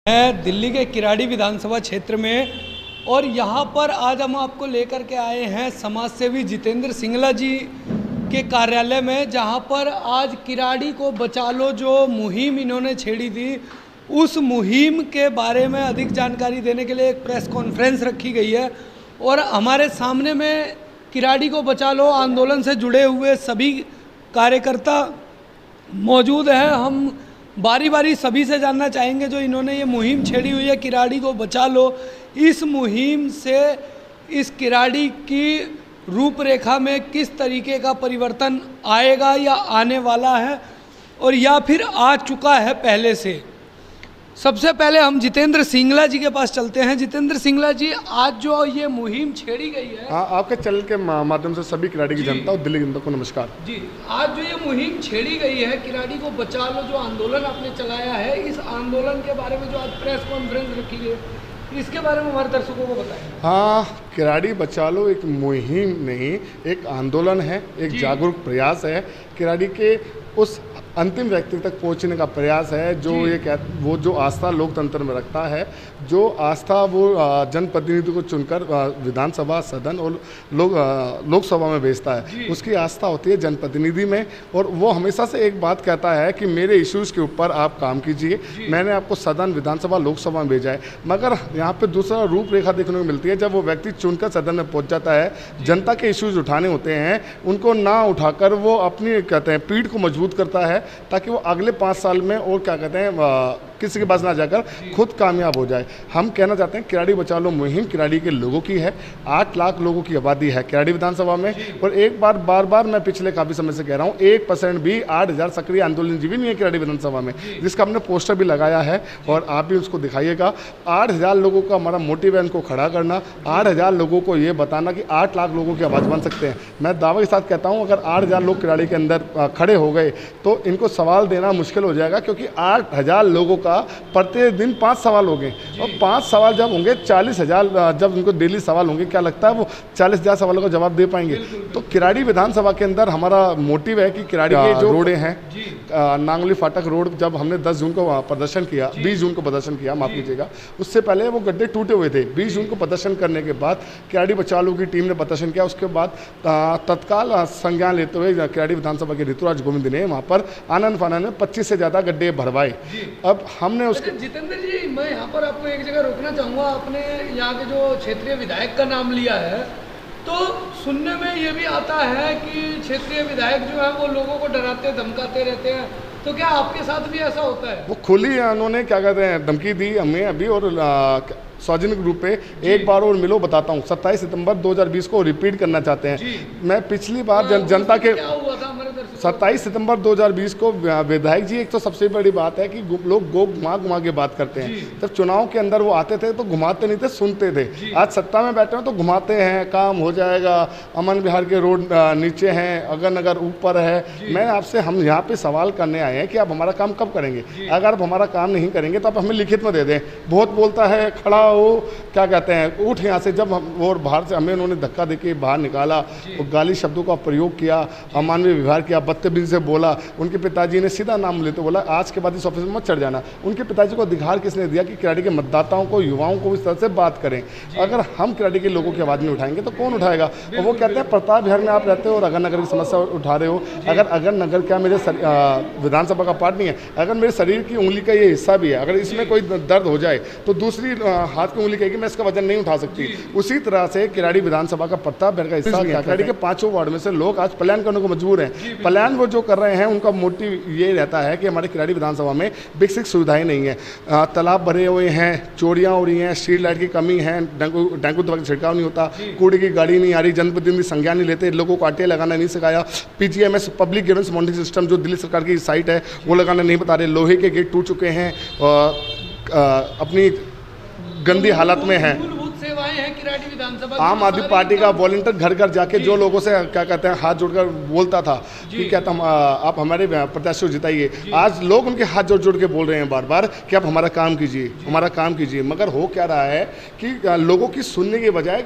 मैं दिल्ली के किराड़ी विधानसभा क्षेत्र में और यहाँ पर आज हम आपको लेकर के आए हैं समाज सेवी जितेंद्र सिंगला जी के कार्यालय में, जहाँ पर आज किराड़ी को बचा लो जो मुहिम इन्होंने छेड़ी थी, उस मुहिम के बारे में अधिक जानकारी देने के लिए एक प्रेस कॉन्फ्रेंस रखी गई है। और हमारे सामने में किराड़ी को बचा लो आंदोलन से जुड़े हुए सभी कार्यकर्ता मौजूद हैं। हम बारी बारी सभी से जानना चाहेंगे जो इन्होंने ये मुहिम छेड़ी हुई है किराड़ी को बचा लो, इस मुहिम से इस किराड़ी की रूपरेखा में किस तरीके का परिवर्तन आएगा या आने वाला है और या फिर आ चुका है पहले से। सबसे पहले हम जितेंद्र सिंगला जी के पास चलते हैं। जितेंद्र सिंगला जी, आज जो ये मुहिम छेड़ी गई है, आपके चैनल के माध्यम से सभी किराड़ी की जनता और दिल्ली की जनता को नमस्कार जी। आज जो ये मुहिम छेड़ी गई है किराड़ी को बचा लो, जो आंदोलन आपने चलाया है, इस आंदोलन के बारे में जो आज प्रेस कॉन्फ्रेंस रखी गई है, इसके बारे में हमारे दर्शकों को बताएं। हाँ, किराड़ी बचा लो एक मुहिम नहीं, एक आंदोलन है, एक जागरूक प्रयास है। किराड़ी के उस अंतिम व्यक्ति तक पहुंचने का प्रयास है जो वो जो आस्था लोकतंत्र में रखता है, जो आस्था वो जनप्रतिनिधि को चुनकर विधानसभा सदन और लोकसभा में भेजता है, उसकी आस्था होती है जनप्रतिनिधि में। और वो हमेशा से एक बात कहता है कि मेरे इश्यूज़ के ऊपर आप काम कीजिए, मैंने आपको सदन विधानसभा लोकसभा में भेजा है। मगर यहाँ पे दूसरा रूपरेखा देखने को मिलती है, जब वो व्यक्ति चुनकर सदन में पहुँच जाता है, जनता के इश्यूज़ उठाने होते हैं, उनको ना उठाकर वो अपनी कहते हैं पीठ को मजबूत करता है ताकि वो अगले 5 साल में और क्या कहते हैं किसी के पास ना जाकर खुद कामयाब हो जाए। हम कहना चाहते हैं किराड़ी बचा लो मुहिम किराड़ी के लोगों की है। 8 लाख लोगों की आबादी है किराड़ी विधानसभा में। और एक बार मैं पिछले काफ़ी समय से कह रहा हूँ, 1% भी 8000 सक्रिय आंदोलनजीवी नहीं है किराड़ी विधानसभा में, जिसका हमने पोस्टर भी लगाया है और आप भी उसको दिखाइएगा। 8000 लोगों का हमारा मोटिव है उनको खड़ा करना, 8000 लोगों को ये बताना कि 8 लाख लोगों की आवाज़ बन सकते हैं। मैं दावे के साथ कहता हूँ अगर 8000 लोग किराड़ी के अंदर खड़े हो गए तो इनको सवाल देना मुश्किल हो जाएगा, क्योंकि 8000 लोगों का प्रतिदिन 5 सवाल होंगे और 5 सवाल जब होंगे 40,000 जब उनको डेली सवाल होंगे, क्या लगता है वो 40,000 सवालों का जवाब दे पाएंगे? तो किराड़ी विधानसभा के अंदर हमारा मोटिव है कि किराड़ी के जो रोडें हैं, नांगली फाटक रोड, जब हमने 10 जून को प्रदर्शन किया, 20 जून को प्रदर्शन किया, माफ़ कीजिएगा, उससे पहले वो गड्ढे टूटे हुए थे। 20 जून को प्रदर्शन करने के बाद किराड़ी बचा लो की टीम ने प्रदर्शन किया। उसके बाद तत्काल संज्ञान लेते हुए किराड़ी विधानसभा के ऋतुराज गोविंद ने वहाँ पर आनंद फानंद में 25 से ज़्यादा गड्ढे भरवाए। अब हमने उसके जितेंद्र जी, मैं यहाँ पर आपको एक जगह रोकना चाहूँगा। आपने यहाँ के जो क्षेत्रीय विधायक का नाम लिया है, तो सुनने में ये भी आता है कि क्षेत्रीय विधायक जो है वो लोगों को डराते धमकाते रहते हैं, तो क्या आपके साथ भी ऐसा होता है? वो खुली उन्होंने क्या कहते हैं धमकी दी हमें अभी, और सार्वजनिक रूप पे एक बार और मिलो बताता हूँ। 27 सितंबर 2020 को रिपीट करना चाहते हैं। मैं पिछली बार जनता के 27 सितंबर 2020 को विधायक जी, एक तो सबसे बड़ी बात है कि लोग घुमा के बात करते हैं। जब चुनाव के अंदर वो आते थे तो घुमाते नहीं थे, सुनते थे। आज सत्ता में बैठे हैं तो घुमाते हैं, काम हो जाएगा, अमन विहार के रोड नीचे हैं, अगर नगर ऊपर है। मैं आपसे, हम यहाँ पे सवाल करने आए हैं कि आप हमारा काम कब करेंगे? अगर आप हमारा काम नहीं करेंगे तो आप हमें लिखित में दे दें। बहुत बोलता है, खड़ा हो, क्या कहते हैं, उठ यहाँ से। जब हम और बाहर से हमें उन्होंने धक्का देके बाहर निकाला और गाली शब्दों का प्रयोग किया, अमानवीय व्यवहार किया, बदतमीजी से बोला। उनके पिताजी ने सीधा नाम लेते बोला आज के बाद इस ऑफिस में मत चढ़ जाना। उनके पिताजी को अधिकार किसने दिया कि किराड़ी के मतदाताओं को, युवाओं को इस तरह से बात करें? अगर हम किराड़ी के लोगों की आवाज़ नहीं उठाएंगे तो कौन उठाएगा? और वो कहते हैं प्रताप विहार में आप रहते हो और अगर नगर की समस्या उठा रहे हो। अगर नगर क्या मेरे विधानसभा का पार्ट नहीं है? अगर मेरे शरीर की उंगली का ये हिस्सा भी है, अगर इसमें कोई दर्द हो जाए तो दूसरी हाथ की उंगली कहेगी मैं इसका वजन नहीं उठा सकती। उसी तरह से किराड़ी विधानसभा का प्रताप विहार का हिस्सा किराड़ी के 5 वार्ड में से लोग आज पलायन करने को मजबूर हैं। पलायन वो जो कर रहे हैं उनका मोटिव ये रहता है कि हमारे किराड़ी विधानसभा में बेसिक सुविधाएं नहीं है। तालाब भरे हुए हैं, चोरियां हो रही हैं, स्ट्रीट लाइट की कमी है, डेंगू दवा का छिड़काव नहीं होता, कूड़े की गाड़ी नहीं आ रही, जनप्रतिनिधि संज्ञान नहीं लेते, लोगों को आटे लगाना नहीं सिखाया, PGMS public grievance monitoring system जो दिल्ली सरकार की साइट है वो लगाना नहीं बता रहे, लोहे के गेट टूट चुके हैं, अपनी गंदी हालत में है। सेवाएं हैं किराड़ी विधानसभा। आम आदमी पार्टी का वॉलंटियर घर घर जाके जो लोगों से क्या कहते हैं हाथ जोड़कर बोलता था, कि क्या आप हमारे प्रत्याशी को जिताइए। आज लोग उनके हाथ जोड़ जोड़ के बोल रहे हैं बार बार कि आप हमारा काम कीजिए, हमारा काम कीजिए, मगर हो क्या रहा है कि लोगों की सुनने के बजाय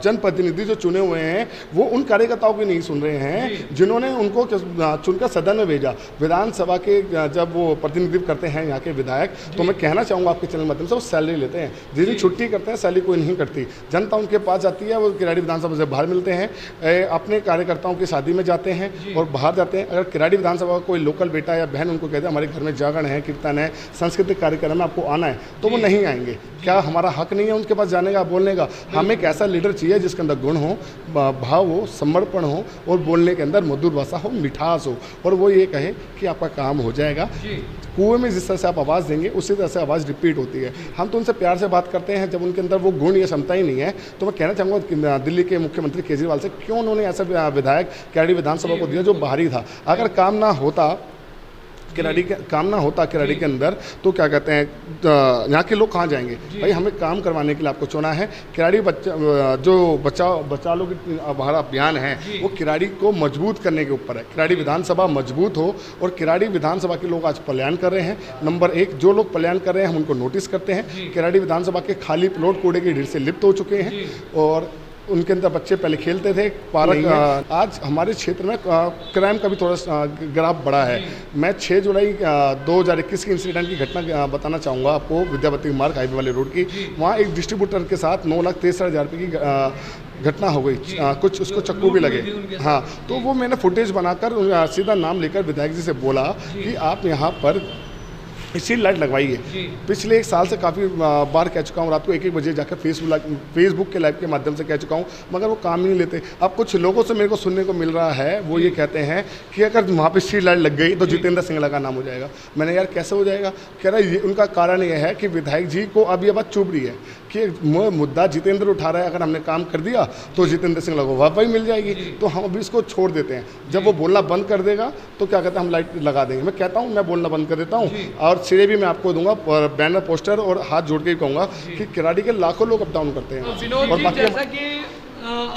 जनप्रतिनिधि जो चुने हुए हैं वो उन कार्यकर्ताओं की नहीं सुन रहे हैं जिन्होंने उनको चुनकर सदन में भेजा। विधानसभा के जब वो प्रतिनिधित्व करते हैं यहाँ के विधायक, तो मैं कहना चाहूँगा आपके चैनल माध्यम से, वो सैलरी लेते हैं। जिस दिन छुट्टी करते हैं सैलरी कोई नहीं करती, जनता उनके पास जाती है, वो किराड़ी विधानसभा से बाहर मिलते हैं, अपने कार्यकर्ताओं की शादी में जाते हैं और बाहर जाते हैं। अगर किराड़ी विधानसभा का कोई लोकल बेटा या बहन उनको कहते हैं हमारे घर में जागरण है, कीर्तन है, सांस्कृतिक कार्यक्रम में आपको आना है, तो वो नहीं आएंगे। क्या हमारा हक नहीं है उनके पास जाने का, बोलने का? हमें एक ऐसा लीडर चाहिए जिसके अंदर गुण हो, भाव हो, समर्पण हो और बोलने के अंदर मधुर भाषा हो, मिठास हो, और वो ये कहे कि आपका काम हो जाएगा। कुएं में जिस तरह से आप आवाज़ देंगे उसी तरह से आवाज़ रिपीट होती है। हम तो उनसे प्यार से बात करते हैं, जब उनके अंदर वो गुण या क्षमता ही नहीं है। तो मैं कहना चाहूँगा कि दिल्ली के मुख्यमंत्री केजरीवाल से, क्यों उन्होंने ऐसा विधायक किराड़ी विधानसभा को दिया जो बाहरी था? अगर काम ना होता किराड़ी के अंदर, तो क्या कहते हैं, यहाँ के लोग कहाँ जाएंगे? भाई हमें काम करवाने के लिए आपको चुना है। किराड़ी बचा लो की हमारा अभियान है वो किराड़ी को मजबूत करने के ऊपर है। किराड़ी विधानसभा मजबूत हो, और किराड़ी विधानसभा के लोग आज पलायन कर रहे हैं। नंबर 1, जो लोग पलायन कर रहे हैं हम उनको नोटिस करते हैं। किराड़ी विधानसभा के खाली प्लॉट कूड़े की ढेर से लिप्त हो चुके हैं, और उनके अंदर बच्चे पहले खेलते थे, पार्क। आज हमारे क्षेत्र में क्राइम का भी थोड़ा ग्राफ बढ़ा है। मैं 6 जुलाई 2021 की इंसिडेंट की घटना बताना चाहूँगा आपको, विद्यापति मार्ग हाईवे वाले रोड की। वहाँ एक डिस्ट्रीब्यूटर के साथ 9,63,000 रुपये की घटना हो गई। कुछ उसको चक्कू भी लगे। हाँ, तो वो मैंने फुटेज बनाकर सीधा नाम लेकर विधायक जी से बोला कि आप यहाँ पर स्ट्रीट लाइट लगवाइए। पिछले 1 साल से काफ़ी बार कह चुका हूँ, रात को 1-1 बजे जाकर फेसबुक के लाइव के माध्यम से कह चुका हूँ, मगर वो काम ही नहीं लेते। अब कुछ लोगों से मेरे को सुनने को मिल रहा है, वो ये कहते हैं कि अगर वहाँ पे स्ट्रीट लाइट लग गई तो जितेंद्र सिंगला का नाम हो जाएगा। मैंने यार कैसे हो जाएगा? कह रहा है उनका कारण ये है कि विधायक जी को अब ये बात चुभ रही है कि मुद्दा जितेंद्र उठा रहा है, अगर हमने काम कर दिया तो जितेंद्र सिंगला को वाह मिल जाएगी, तो हम अभी इसको छोड़ देते हैं। जब वो बोलना बंद कर देगा तो क्या कहते हैं, हम लाइट लगा देंगे। मैं कहता हूँ मैं बोलना बंद कर देता हूँ, और श्रेय भी मैं आपको दूंगा, बैनर पोस्टर और हाथ जोड़ के ही कहूँगा कि किराड़ी के लाखों लोग अप डाउन करते हैं। विनोद जी, जैसा कि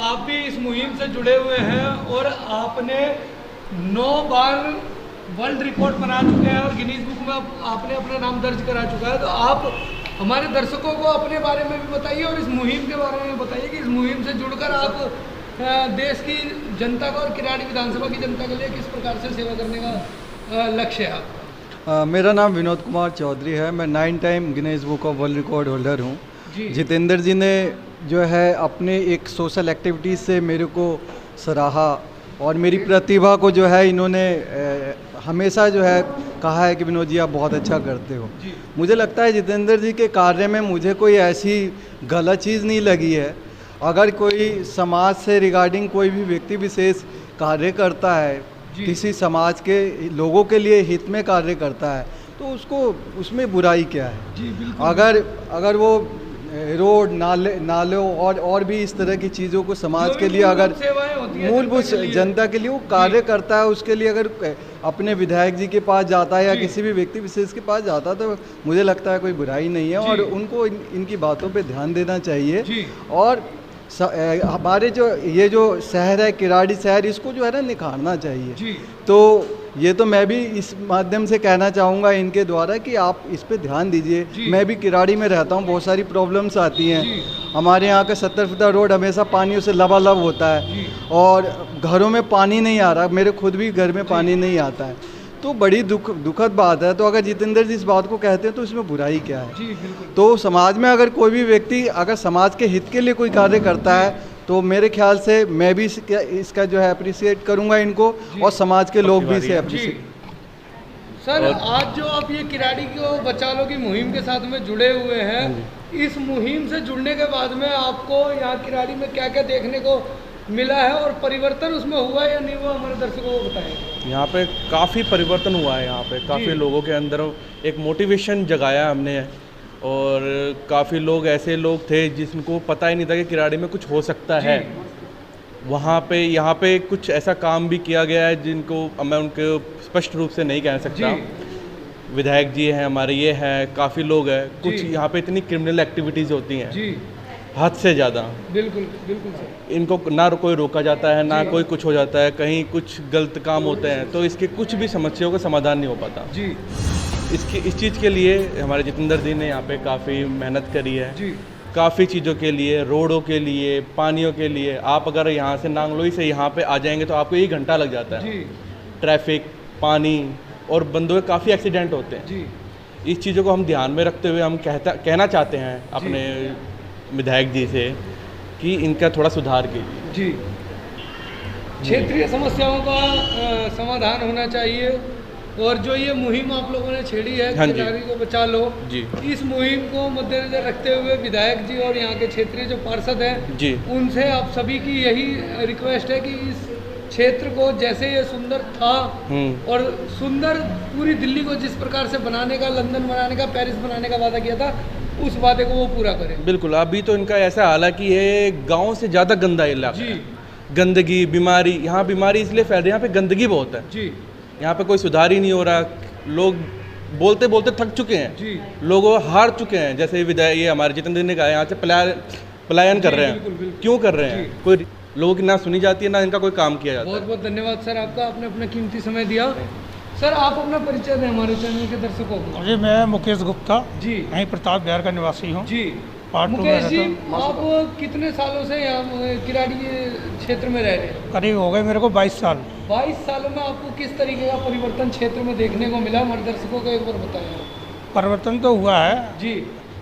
आप भी इस मुहिम से जुड़े हुए हैं और आपने 9 बार वर्ल्ड रिकॉर्ड बना चुके हैं और गिनीज बुक में आपने अपना नाम दर्ज करा चुका है, तो आप हमारे दर्शकों को अपने बारे में भी बताइए और इस मुहिम के बारे में बताइए कि इस मुहिम से जुड़कर आप देश की जनता को और किराड़ी विधानसभा की जनता के लिए किस प्रकार से सेवा करने का लक्ष्य है आपका? मेरा नाम विनोद कुमार चौधरी है। मैं 9 time Guinness book of world record holder हूँ। जितेंद्र जी ने जो है अपने एक सोशल एक्टिविटीज़ से मेरे को सराहा, और मेरी प्रतिभा को जो है इन्होंने हमेशा जो है कहा है कि विनोद जी आप बहुत अच्छा करते हो। मुझे लगता है जितेंद्र जी के कार्य में मुझे कोई ऐसी गलत चीज़ नहीं लगी है। अगर कोई समाज से रिगार्डिंग कोई भी व्यक्ति विशेष कार्य करता है, किसी समाज के लोगों के लिए हित में कार्य करता है, तो उसको उसमें बुराई क्या है? अगर वो रोड नालों और भी इस तरह की चीज़ों को समाज के लिए अगर मूलभूत जनता के लिए वो कार्य करता है, उसके लिए अगर अपने विधायक जी के पास जाता है या किसी भी व्यक्ति विशेष के पास जाता है, तो मुझे लगता है कोई बुराई नहीं है, और उनको इनकी बातों पे ध्यान देना चाहिए। और हमारे ये जो शहर है किराड़ी शहर, इसको जो है ना निखारना चाहिए। तो ये तो मैं भी इस माध्यम से कहना चाहूँगा इनके द्वारा कि आप इस पे ध्यान दीजिए। मैं भी किराड़ी में रहता हूँ, बहुत सारी प्रॉब्लम्स आती हैं। हमारे यहाँ का 70 फुटा रोड हमेशा पानियों से लबालब होता है, और घरों में पानी नहीं आ रहा। मेरे खुद भी घर में पानी नहीं आता है, तो बड़ी दुखद बात है। तो अगर जितेंद्र जी इस बात को कहते हैं तो इसमें बुराई क्या है? तो समाज में अगर कोई भी व्यक्ति अगर समाज के हित के लिए कोई कार्य करता है, तो मेरे ख्याल से मैं भी इसका जो है अप्रिशिएट करूंगा इनको, और समाज के लोग भी इसे अप्रिशिएट। सर, आज जो आप ये किराड़ी को बचा लो की मुहिम के साथ में जुड़े हुए हैं, इस मुहिम से जुड़ने के बाद में आपको यहाँ किराड़ी में क्या क्या देखने को मिला है और परिवर्तन उसमें हुआ या नहीं हुआ, हमारे दर्शकों को बताएं। यहाँ पे काफ़ी परिवर्तन हुआ है। यहाँ पे काफ़ी लोगों के अंदर एक मोटिवेशन जगाया हमने, और काफ़ी लोग ऐसे लोग थे जिनको पता ही नहीं था कि किराड़ी में कुछ हो सकता है। वहाँ पे यहाँ पे कुछ ऐसा काम भी किया गया है जिनको मैं उनके स्पष्ट रूप से नहीं कह सकता। विधायक जी हैं हमारे, ये हैं, काफ़ी लोग हैं। कुछ यहाँ पे इतनी क्रिमिनल एक्टिविटीज़ होती हैं हद से ज़्यादा। बिल्कुल बिल्कुल सर। इनको ना कोई रोका जाता है, ना कोई कुछ हो जाता है, कहीं कुछ गलत काम होते हैं तो इसके कुछ भी समस्याओं का समाधान नहीं हो पाता जी। इस चीज़ के लिए हमारे जितेंद्र जी ने यहाँ पे काफ़ी मेहनत करी है जी। काफ़ी चीज़ों के लिए, रोडों के लिए, पानियों के लिए। आप अगर यहाँ से नांगलोई से यहाँ पे आ जाएंगे तो आपको 1 घंटा लग जाता है। जी। ट्रैफिक, पानी और बंदों के काफ़ी एक्सीडेंट होते हैं। जी। इस चीज़ों को हम ध्यान में रखते हुए हम कहना चाहते हैं अपने विधायक जी से कि इनका थोड़ा सुधार कीजिए। जी। क्षेत्रीय समस्याओं का समाधान होना चाहिए। और जो ये मुहिम आप लोगों ने छेड़ी है, हाँ जी। किराड़ी को बचा लो जी। इस मुहिम को मद्देनजर रखते हुए विधायक जी और यहाँ के क्षेत्रीय जो पार्षद हैं जी। उनसे आप सभी की यही रिक्वेस्ट है कि इस क्षेत्र को जैसे ये सुंदर था और सुंदर पूरी दिल्ली को जिस प्रकार से बनाने का, लंदन बनाने का, पेरिस बनाने का वादा किया था, उस वादे को वो पूरा करें। बिल्कुल। अभी तो इनका ऐसा हाल है कि ये गांव से ज़्यादा गंदा इलाका है। गंदगी, बीमारी, यहाँ बीमारी इसलिए फैल रही है, यहाँ पे गंदगी बहुत है जी। यहाँ पे कोई सुधार ही नहीं हो रहा। लोग बोलते बोलते थक चुके हैं जी। लोग हार चुके हैं। जैसे विधायक ये हमारे जितेंद्र ने कहा यहाँ से पलायन कर रहे हैं। बिल्कुल, बिल्कुल। क्यों कर रहे हैं? कोई लोगों की ना सुनी जाती है, ना इनका कोई काम किया जाता है। बहुत बहुत धन्यवाद सर आपका, आपने अपना कीमती समय दिया। सर आप अपना परिचय दें हमारे चैनल के दर्शकों को। जी, मैं मुकेश गुप्ता जी। यहीं प्रताप बिहार का निवासी हूँ। जी। पार्ट 2 में मुकेश जी, रहता हूँ। आप कितने सालों से यहाँ किराड़ी क्षेत्र में रह रहे हैं? करीब हो गए मेरे को 22 साल। 22 सालों में आपको किस तरीके का परिवर्तन क्षेत्र में देखने को मिला, हमारे दर्शकों को एक बार बताएं। परिवर्तन तो हुआ है जी।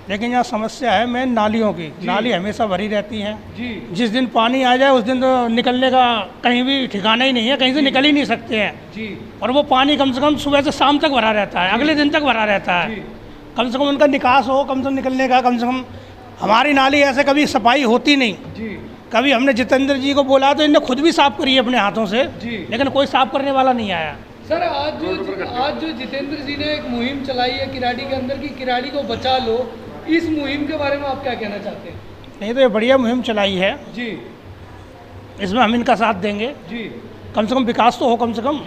लेकिन यहाँ समस्या है मेन नालियों की। नाली हमेशा भरी रहती हैं। जी। जिस दिन पानी आ जाए उस दिन तो निकलने का कहीं भी ठिकाना ही नहीं है, कहीं से निकल ही नहीं सकते हैं। जी। और वो पानी कम से कम सुबह से शाम तक भरा रहता है, अगले दिन तक भरा रहता है। जी। कम से कम उनका निकास हो, कम से कम निकलने का, कम से कम हमारी नाली ऐसे कभी सफाई होती नहीं। जी। कभी हमने जितेंद्र जी को बोला तो इन्हें खुद भी साफ करी है अपने हाथों से, जी। लेकिन कोई साफ करने वाला नहीं आया। सर आज जो जितेंद्र जी ने एक मुहिम चलाई है किराड़ी के अंदर की किराड़ी को बचा लो, इस मुहिम के बारे में आप क्या कहना चाहते हैं? नहीं तो ये बढ़िया मुहिम चलाई है जी। इसमें हम इनका साथ देंगे। जी। कम से कम विकास तो हो, कम से कम।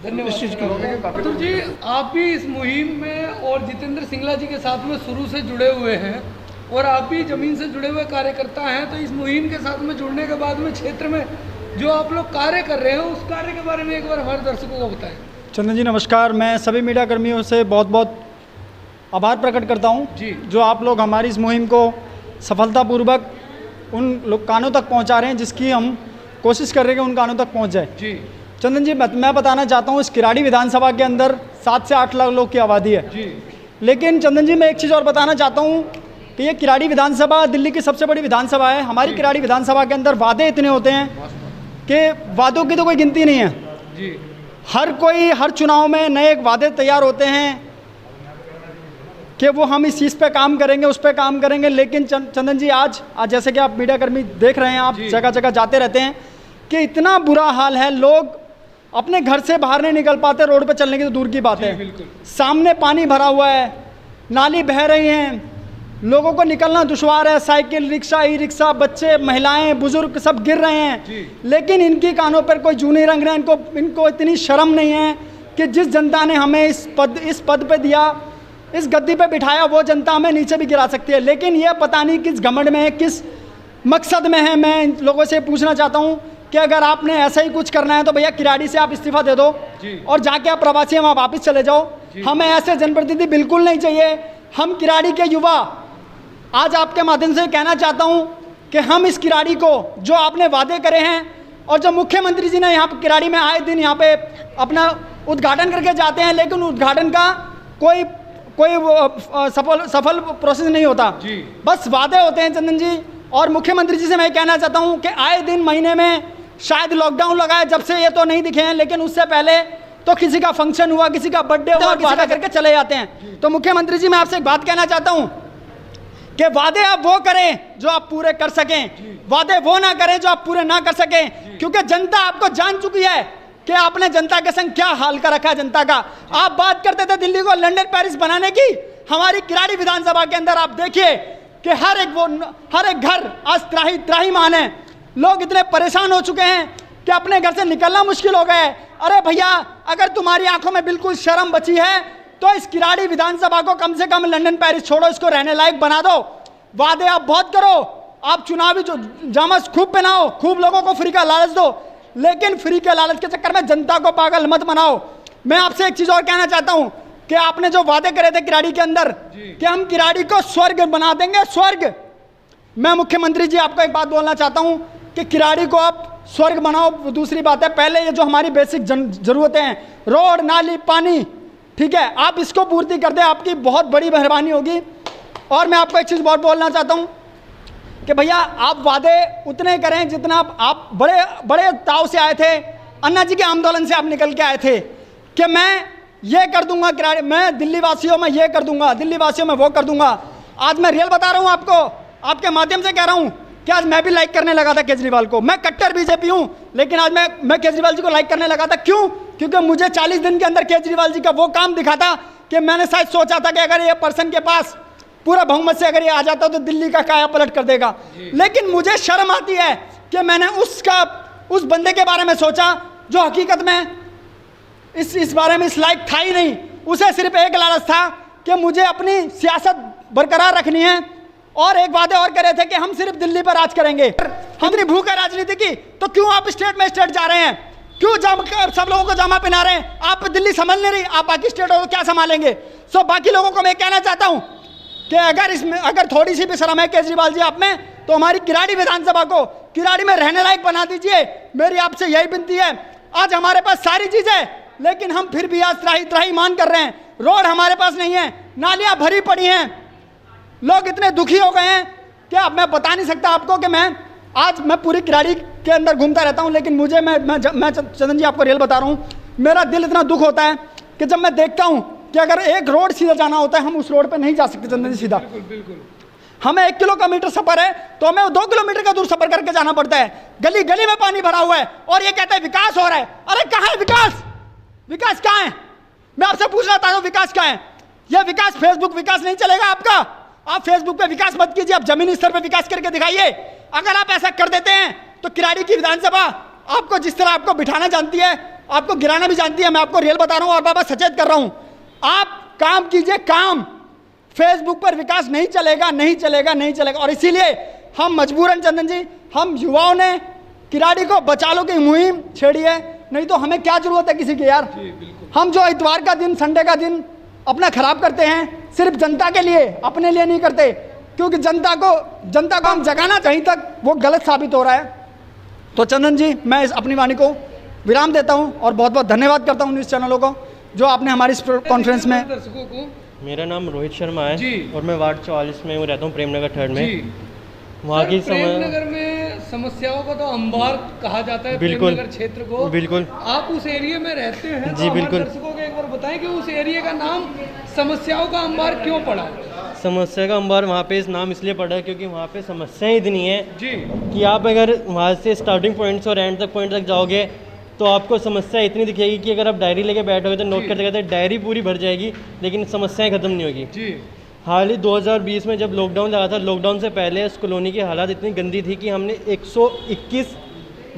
धन्यवाद। इस चीज़ की तो जी आप भी इस मुहिम में और जितेंद्र सिंगला जी के साथ में शुरू से जुड़े हुए हैं और आप भी ज़मीन से जुड़े हुए कार्यकर्ता हैं, तो इस मुहिम के साथ में जुड़ने के बाद में क्षेत्र में जो आप लोग कार्य कर रहे हैं उस कार्य के बारे में एक बार हमारे दर्शकों को बताएं। चंदन जी नमस्कार। मैं सभी मीडिया कर्मियों से बहुत बहुत आभार प्रकट करता हूं जी। जो आप लोग हमारी इस मुहिम को सफलतापूर्वक उन लोग कानों तक पहुंचा रहे हैं जिसकी हम कोशिश कर रहे हैं कि उन कानों तक पहुंच जाए। जी। चंदन जी मैं बताना चाहता हूं इस किराड़ी विधानसभा के अंदर 7 से 8 लाख लोग की आबादी है। जी। लेकिन चंदन जी मैं एक चीज़ और बताना चाहता हूँ कि ये किराड़ी विधानसभा दिल्ली की सबसे बड़ी विधानसभा है। हमारी किराड़ी विधानसभा के अंदर वादे इतने होते हैं कि वादों की तो कोई गिनती नहीं है। जी। हर चुनाव में नए वादे तैयार होते हैं कि वो हम इस चीज़ पे काम करेंगे, उस पे काम करेंगे। लेकिन चंदन जी आज जैसे कि आप मीडिया कर्मी देख रहे हैं, आप जगह जगह जाते रहते हैं कि इतना बुरा हाल है, लोग अपने घर से बाहर नहीं निकल पाते, रोड पे चलने की तो दूर की बात है। सामने पानी भरा हुआ है, नाली बह रही हैं, लोगों को निकलना दुश्वार है। साइकिल, रिक्शा, ई रिक्शा, बच्चे, महिलाएं, बुजुर्ग सब गिर रहे हैं। लेकिन इनकी कानों पर कोई जूं नहीं रंग रहे हैं। इनको इतनी शर्म नहीं है कि जिस जनता ने हमें इस पद पे दिया, इस गद्दी पे बिठाया, वो जनता हमें नीचे भी गिरा सकती है। लेकिन ये पता नहीं किस घमंड में है, किस मकसद में है। मैं इन लोगों से पूछना चाहता हूँ कि अगर आपने ऐसा ही कुछ करना है तो भैया किराड़ी से आप इस्तीफा दे दो और जाके आप प्रवासी वहाँ वापस चले जाओ। हमें ऐसे जनप्रतिनिधि बिल्कुल नहीं चाहिए। हम किराड़ी के युवा आज आपके माध्यम से कहना चाहता हूँ कि हम इस किराड़ी को जो आपने वादे करे हैं और जो मुख्यमंत्री जी ने यहाँ पर किराड़ी में आए दिन यहाँ पे अपना उद्घाटन करके जाते हैं, लेकिन उद्घाटन का कोई सफल प्रोसेस नहीं होता, बस वादे होते हैं चंदन जी। और मुख्यमंत्री जी से मैं कहना चाहता हूँ कि आए दिन महीने में शायद लॉकडाउन लगाए जब से ये तो नहीं दिखे हैं, लेकिन उससे पहले तो किसी का फंक्शन हुआ, किसी का बर्थडे हुआ, वादा करके चले जाते हैं। तो मुख्यमंत्री जी मैं आपसे एक बात कहना चाहता हूँ कि वादे आप वो करें जो आप पूरे कर सकें, वादे वो ना करें जो आप पूरे ना कर सकें, क्योंकि जनता आपको जान चुकी है कि आपने जनता के संग क्या हाल कर रखा है जनता का। आप बात करते थे दिल्ली को लंदन पेरिस बनाने की, हमारी किराड़ी विधानसभा के अंदर आप देखिए कि हर एक घर आज त्राहीमाम है। लोग इतने परेशान हो चुके हैं कि अपने घर से निकलना मुश्किल हो गया है। अरे भैया, अगर तुम्हारी आंखों में बिल्कुल शर्म बची है तो इस किराड़ी विधानसभा को कम से कम लंदन पेरिस छोड़ो, इसको रहने लायक बना दो। वादे आप बहुत करो, आप चुनावी जो जामा खूब पहनाओ, खूब लोगों को फ्री का लालच दो, लेकिन फ्री के लालच के चक्कर में जनता को पागल मत बनाओ। मैं आपसे एक चीज़ और कहना चाहता हूं कि आपने जो वादे करे थे किराड़ी के अंदर कि हम किराड़ी को स्वर्ग बना देंगे, स्वर्ग। मैं मुख्यमंत्री जी आपको एक बात बोलना चाहता हूं कि किराड़ी को आप स्वर्ग बनाओ। दूसरी बात है, पहले ये जो हमारी बेसिक जरूरतें हैं, रोड, नाली, पानी, ठीक है, आप इसको पूर्ति कर दें, आपकी बहुत बड़ी मेहरबानी होगी। और मैं आपको एक चीज़ बहुत बोलना चाहता हूँ कि भैया आप वादे उतने करें जितना आप बड़े बड़े ताव से आए थे, अन्ना जी के आंदोलन से आप निकल के आए थे कि मैं ये कर दूंगा किराड़ी, मैं दिल्ली वासियों में ये कर दूंगा, दिल्ली वासियों में वो कर दूंगा। आज मैं रियल बता रहा हूँ आपको, आपके माध्यम से कह रहा हूँ कि आज मैं भी लाइक करने लगा था केजरीवाल को। मैं कट्टर बीजेपी हूँ, लेकिन आज मैं केजरीवाल जी को लाइक करने लगा था। क्यों? क्योंकि मुझे 40 दिन के अंदर केजरीवाल जी का वो काम दिखा था कि मैंने शायद सोचा था कि अगर ये पर्सन के पास पूरा बहुमत से अगर ये आ जाता तो दिल्ली का काया पलट कर देगा। लेकिन मुझे शर्म आती है कि मैंने उस बंदे के बारे में सोचा जो हकीकत में इस बारे में इस लायक था ही नहीं। उसे सिर्फ एक लालच था कि मुझे अपनी सियासत बरकरार रखनी है, और एक वादे और करे थे कि हम सिर्फ दिल्ली पर राज करेंगे। इतनी भूख है राजनीति की, तो क्यों आप स्टेट में स्टेट जा रहे हैं? क्यों सब लोगों को जामा पहना रहे हैं? आप दिल्ली संभाल नहीं रही, आप बाकी स्टेटों को क्या संभालेंगे? सो बाकी लोगों को मैं कहना चाहता हूं कि अगर थोड़ी सी भी शर्म है केजरीवाल जी आप में, तो हमारी किराड़ी विधानसभा को किराड़ी में रहने लायक बना दीजिए। मेरी आपसे यही विनती है। आज हमारे पास सारी चीजें, लेकिन हम फिर भी आज त्राही मान कर रहे हैं। रोड हमारे पास नहीं है, नालियां भरी पड़ी हैं, लोग इतने दुखी हो गए हैं कि अब मैं बता नहीं सकता आपको कि मैं पूरी किराड़ी के अंदर घूमता रहता हूं, लेकिन मुझे मैं चंदन जी आपको रियल बता रहा हूं, मेरा दिल इतना दुख होता है कि जब मैं देखता हूं कि अगर एक रोड सीधा जाना होता है, हम उस रोड पे नहीं जा सकते चंदन जी सीधा। बिल्कुल। हमें 1 किलोमीटर सफर है तो हमें 2 किलोमीटर का दूर सफर करके जाना पड़ता है। गली गली में पानी भरा हुआ है और ये कहता है विकास हो रहा है। अरे कहाँ है विकास? विकास कहाँ है? मैं आपसे पूछना चाहता हूँ, विकास कहाँ है? यह विकास फेसबुक विकास नहीं चलेगा आपका। आप फेसबुक पे विकास मत कीजिए, आप जमीनी स्तर पे विकास करके दिखाइए। अगर आप ऐसा कर देते हैं तो किराड़ी की विधानसभा आपको जिस तरह आपको बिठाना जानती है, आपको गिराना भी जानती है। मैं आपको रियल बता रहा हूँ और बाबा सचेत कर रहा हूँ, आप काम कीजिए काम। फेसबुक पर विकास नहीं चलेगा, नहीं चलेगा, नहीं चलेगा। और इसीलिए हम मजबूरन चंदन जी, हम युवाओं ने किराड़ी को बचा लो की मुहिम छेड़ी है। नहीं तो हमें क्या जरूरत है किसी की यार? हम जो इतवार का दिन, संडे का दिन अपना खराब करते हैं, सिर्फ जनता के लिए, अपने लिए नहीं करते, क्योंकि जनता को हम जगाना कहीं तक वो गलत साबित हो रहा है। तो चंदन जी, मैं अपनी वाणी को विराम देता हूं और बहुत बहुत धन्यवाद करता हूं न्यूज़ चैनलों को जो आपने हमारी इस कॉन्फ्रेंस में। दर्शकों को मेरा नाम रोहित शर्मा है जी। और मैं वार्ड 44 में रहता हूँ, प्रेमनगर 3rd में। वहाँ सर, की प्रेमनगर में समस्याओं का तो अंबार कहा जाता है बिल्कुल, प्रेमनगर क्षेत्र को। बिल्कुल। आप उस एरिया में रहते हैं जी, तो बिल्कुल। दर्शकों को एक बार बताएं कि उस एरिया का नाम समस्याओं का अंबार क्यों पड़ा? समस्या का अंबार वहाँ पे इस नाम इसलिए पड़ा है क्योंकि वहाँ पे समस्याएं इतनी है जी कि आप अगर वहाँ से स्टार्टिंग पॉइंट से और एंड तक पॉइंट तक जाओगे तो आपको समस्या इतनी दिखेगी कि अगर आप डायरी लेके बैठोगे तो नोट करते करते डायरी पूरी भर जाएगी, लेकिन समस्याएं ख़त्म नहीं होगी। जी। हाल ही 2020 में जब लॉकडाउन लगा था, लॉकडाउन से पहले इस कॉलोनी की हालात इतनी गंदी थी कि हमने 121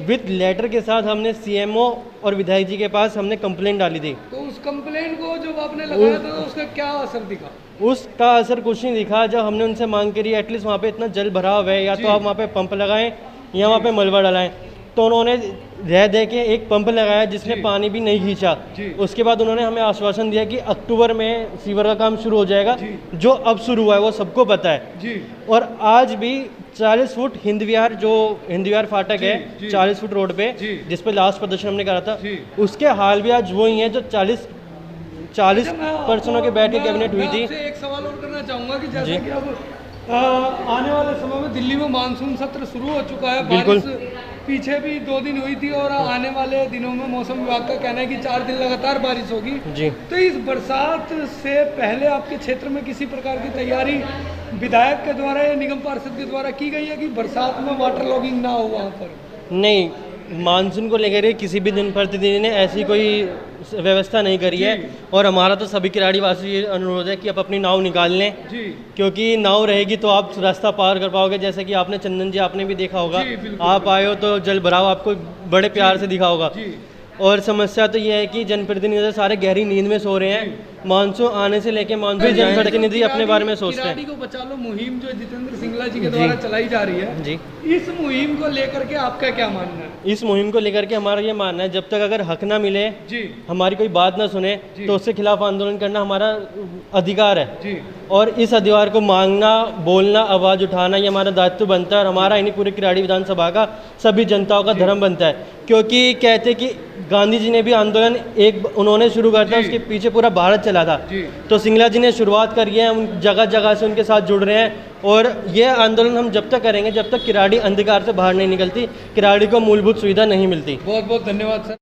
विद लेटर के साथ हमने सीएमओ और विधायक जी के पास हमने कंप्लेंट डाली थी। तो उस कंप्लेंट को जब आपने लगाया था तो उसका क्या असर दिखा? उसका असर कुछ नहीं दिखा। जब हमने उनसे मांग करी एटलीस्ट वहाँ पे इतना जल भराव है, या तो आप वहाँ पे पंप लगाएं या वहाँ पे मलबा डालाएं, तो उन्होंने रह दे के एक पंप लगाया जिसने पानी भी नहीं खींचा। उसके बाद उन्होंने हमें आश्वासन दिया कि अक्टूबर में सीवर का काम शुरू हो जाएगा, जो अब शुरू हुआ है वो सबको पता है जी। और आज भी 40 फुट हिंद विहार फाटक है 40 फुट रोड पे, जिस पे लास्ट प्रदर्शन हमने करा था, उसके हाल भी आज वही है जो 40 पर्सनों के बैठ के कैबिनेट हुई थी। एक सवाल और करना चाहूँगा कि जैसे कि अब आने वाले समय में दिल्ली में मानसून सत्र शुरू हो चुका है, बारिश पीछे भी 2 दिन हुई थी और आने वाले दिनों में मौसम विभाग का कहना है कि 4 दिन लगातार बारिश होगी जी। तो इस बरसात से पहले आपके क्षेत्र में किसी प्रकार की तैयारी विधायक के द्वारा या निगम पार्षद के द्वारा की गई है कि बरसात में वाटर लॉगिंग ना हो वहाँ पर? नहीं, मानसून को लेकर किसी भी दिन प्रतिदिन ने ऐसी कोई व्यवस्था नहीं करी है। और हमारा तो सभी किराड़ी वासी ये अनुरोध है कि आप अपनी नाव निकाल लें जी। क्योंकि नाव रहेगी तो आप रास्ता पार कर पाओगे। जैसे कि आपने चंदन जी, आपने भी देखा होगा, आप आए हो तो जल भराव आपको बड़े प्यार से दिखा होगा। और समस्या तो ये है कि जनप्रतिनिधि सारे गहरी नींद में सो रहे हैं। मानसून आने से लेके मानसून जनप्रतिनिधि अपने बारे में सोचते किराड़ी हैं। को बचा लो मुहिम जो जितेंद्र सिंगला जी के द्वारा चलाई जा रही है जी, इस मुहिम को लेकर के आपका क्या मानना है? इस मुहिम को लेकर के हमारा ये मानना है, जब तक अगर हक ना मिले, जी हमारी कोई बात ना सुने, तो उसके खिलाफ आंदोलन करना हमारा अधिकार है। जी और इस अधिकार को मांगना, बोलना, आवाज़ उठाना ये हमारा दायित्व बनता है और हमारा ही नहीं पूरी किराड़ी विधानसभा का सभी जनताओं का धर्म बनता है। क्योंकि कहते कि गांधी जी ने भी आंदोलन उन्होंने शुरू कर दिया, उसके पीछे पूरा भारत चला था। तो सिंगला जी ने शुरुआत करी है, उन जगह जगह से उनके साथ जुड़ रहे हैं और ये आंदोलन हम जब तक करेंगे जब तक किराड़ी अंधकार से बाहर नहीं निकलती, किराड़ी को मूलभूत सुविधा नहीं मिलती। बहुत बहुत धन्यवाद सर।